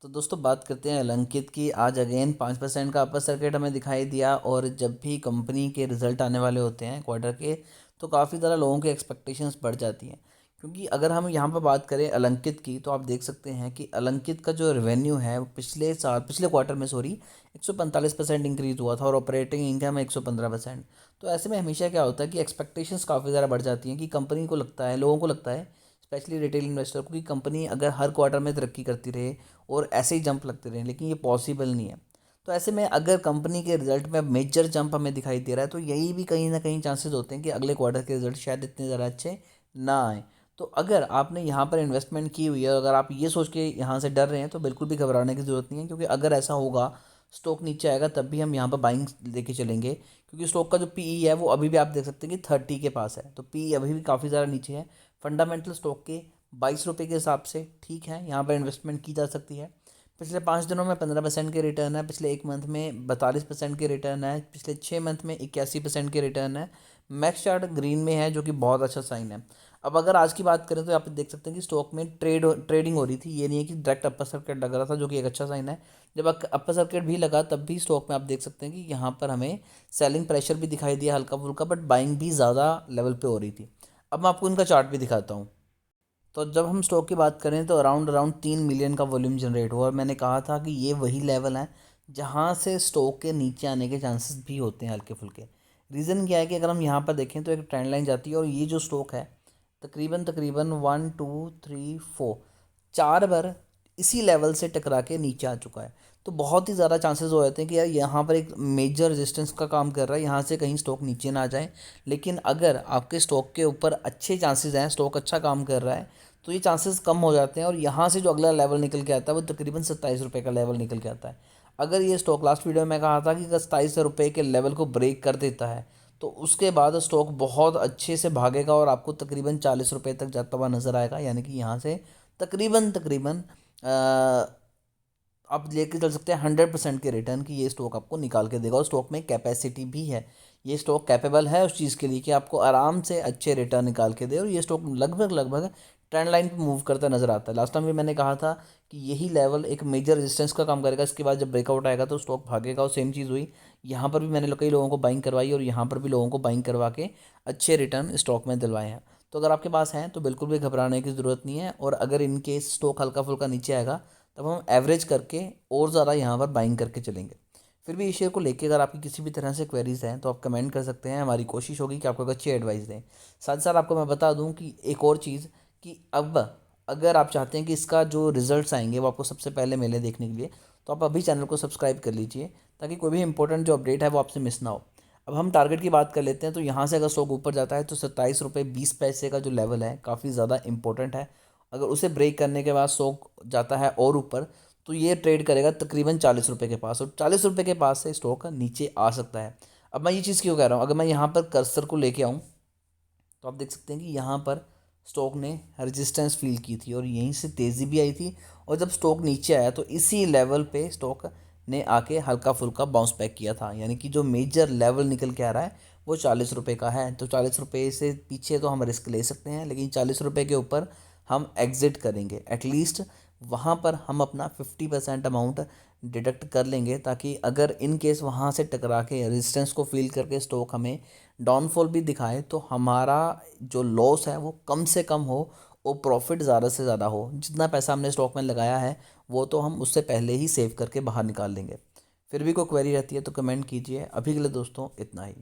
तो दोस्तों बात करते हैं अलंकित की। आज अगेन 5% का अपर सर्किट हमें दिखाई दिया। और जब भी कंपनी के रिजल्ट आने वाले होते हैं क्वार्टर के, तो काफ़ी ज़्यादा लोगों की एक्सपेक्टेशंस बढ़ जाती हैं। क्योंकि अगर हम यहाँ पर बात करें अलंकित की, तो आप देख सकते हैं कि अलंकित का जो रेवेन्यू है वो पिछले क्वार्टर में 145% इंक्रीज हुआ था और ऑपरेटिंग इनकम 115%। तो ऐसे में हमेशा क्या होता है कि एक्सपेक्टेशंस काफ़ी ज़्यादा बढ़ जाती हैं कि कंपनी को लगता है, लोगों को लगता है, स्पेशली रिटेल इन्वेस्टर को, कि कंपनी अगर हर क्वार्टर में तरक्की करती रहे और ऐसे ही जंप लगते रहें, लेकिन ये पॉसिबल नहीं है। तो ऐसे में अगर कंपनी के रिजल्ट में मेजर जंप हमें दिखाई दे रहा है, तो यही भी कहीं ना कहीं चांसेस होते हैं कि अगले क्वार्टर के रिजल्ट शायद इतने ज़्यादा अच्छे ना आए। तो अगर आपने यहाँ पर इन्वेस्टमेंट की हुई है, अगर आप ये सोच के यहाँ से डर रहे हैं, तो बिल्कुल भी घबराने की ज़रूरत नहीं है। क्योंकि अगर ऐसा होगा, स्टॉक नीचे आएगा, तब भी हम यहाँ पर बाइंग लेके चलेंगे। क्योंकि स्टॉक का जो पीई है वो अभी भी आप देख सकते हैं कि 30 के पास है, तो पीई अभी भी काफ़ी ज़्यादा नीचे है। फंडामेंटल स्टॉक के 22 रुपये के हिसाब से ठीक है, यहाँ पर इन्वेस्टमेंट की जा सकती है। पिछले 5 दिनों में 15% के रिटर्न है, पिछले एक मंथ में 42% के रिटर्न है, पिछले 6 मंथ में 81% के रिटर्न है। मैक्स चार्ट ग्रीन में है, जो कि बहुत अच्छा साइन है। अब अगर आज की बात करें, तो आप देख सकते हैं कि स्टॉक में ट्रेडिंग हो रही थी। ये नहीं है कि डायरेक्ट अपर सर्किट लग रहा था, जो कि एक अच्छा साइन है। जब अपर सर्किट भी लगा, तब भी स्टॉक में आप देख सकते हैं कि यहाँ पर हमें सेलिंग प्रेशर भी दिखाई दिया हल्का फुल्का, बट बाइंग भी ज़्यादा लेवल पे हो रही थी। अब मैं आपको इनका चार्ट भी दिखाता हूँ। तो जब हम स्टॉक की बात करें, तो अराउंड अराउंड 3 मिलियन का वॉल्यूम जनरेट हुआ, और मैंने कहा था कि ये वही लेवल है जहाँ से स्टॉक के नीचे आने के चांसेस भी होते हैं हल्के फुल्के। रीज़न क्या है कि अगर हम यहाँ पर देखें, तो एक ट्रेंड लाइन जाती है, और ये जो स्टॉक है तकरीबन तकरीबन 1 2 3 4 4 बार इसी लेवल से टकरा के नीचे आ चुका है। तो बहुत ही ज़्यादा चांसेस हो जाते हैं कि यार यहाँ पर एक मेजर रेजिस्टेंस का काम कर रहा है, यहाँ से कहीं स्टॉक नीचे ना आ जाए। लेकिन अगर आपके स्टॉक के ऊपर अच्छे चांसेस हैं, स्टॉक अच्छा काम कर रहा है, तो ये चांसेस कम हो जाते हैं, और यहाँ से जो अगला लेवल निकल के आता है वो तकरीबन 27 रुपये का लेवल निकल के आता है। अगर ये स्टॉक, लास्ट वीडियो में मैं कहा था कि अगर 27 रुपये के लेवल को ब्रेक कर देता है, तो उसके बाद स्टॉक बहुत अच्छे से भागेगा और आपको तकरीबन 40 रुपये तक जाता हुआ नज़र आएगा। यानी कि यहाँ से तकरीबन तकरीबन आप लेके चल सकते हैं 100% के रिटर्न की ये स्टॉक आपको निकाल के देगा। और स्टॉक में कैपेसिटी भी है, ये स्टॉक कैपेबल है उस चीज़ के लिए कि आपको आराम से अच्छे रिटर्न निकाल के दे। और ये स्टॉक लगभग लगभग ट्रेंड लाइन पे मूव करता नजर आता है। लास्ट टाइम भी मैंने कहा था कि यही लेवल एक मेजर रेजिस्टेंस का काम करेगा, इसके बाद जब ब्रेकआउट आएगा तो स्टॉक भागेगा। और सेम चीज़ हुई, यहाँ पर भी मैंने कई लोगों को बाइंग करवाई, और यहाँ पर भी लोगों को बाइंग करवा के अच्छे रिटर्न स्टॉक में दिलवाए हैं। तो अगर आपके पास हैं, तो बिल्कुल भी घबराने की ज़रूरत नहीं है। और अगर इन केस स्टॉक हल्का फुल्का नीचे आएगा, तब हम एवरेज करके और ज़्यादा यहाँ पर बाइंग करके चलेंगे। फिर भी इस शेयर को लेके अगर आपकी किसी भी तरह से क्वेरीज हैं, तो आप कमेंट कर सकते हैं। हमारी कोशिश होगी कि आपको एक अच्छी एडवाइस दें। साथ ही साथ आपको मैं बता दूं कि एक और चीज़, कि अब अगर आप चाहते हैं कि इसका जो रिजल्ट्स आएंगे वो आपको सबसे पहले मिले देखने के लिए, तो आप अभी चैनल को सब्सक्राइब कर लीजिए, ताकि कोई भी इंपॉर्टेंट जो अपडेट है वो आपसे मिस ना हो। अब हम टारगेट की बात कर लेते हैं। तो यहाँ से अगर स्टॉक ऊपर जाता है, तो 27 रुपये 20 पैसे का जो लेवल है काफ़ी ज़्यादा इंपॉर्टेंट है। अगर उसे ब्रेक करने के बाद स्टॉक जाता है और ऊपर, तो ये ट्रेड करेगा तकरीबन 40 रुपये के पास, और 40 रुपये के पास से स्टॉक नीचे आ सकता है। अब मैं ये चीज़ क्यों कह रहा हूँ, अगर मैं यहाँ पर कर्सर को लेके आऊँ, तो आप देख सकते हैं कि यहाँ पर स्टॉक ने रेजिस्टेंस फील की थी, और यहीं से तेज़ी भी आई थी। और जब स्टॉक नीचे आया, तो इसी लेवल पे स्टॉक ने आके हल्का फुल्का बाउंस बैक किया था। यानी कि जो मेजर लेवल निकल के आ रहा है वो 40 रुपये का है। तो 40 रुपये से पीछे तो हम रिस्क ले सकते हैं, लेकिन 40 रुपये के ऊपर हम एग्ज़िट करेंगे। एटलीस्ट वहाँ पर हम अपना 50% अमाउंट डिडक्ट कर लेंगे, ताकि अगर इन केस वहाँ से टकरा के रेजिस्टेंस को फील करके स्टॉक हमें डाउनफॉल भी दिखाए, तो हमारा जो लॉस है वो कम से कम हो, और प्रॉफिट ज़्यादा से ज़्यादा हो। जितना पैसा हमने स्टॉक में लगाया है, वो तो हम उससे पहले ही सेव करके बाहर निकाल लेंगे। फिर भी कोई क्वेरी रहती है तो कमेंट कीजिए। अभी के लिए दोस्तों इतना ही।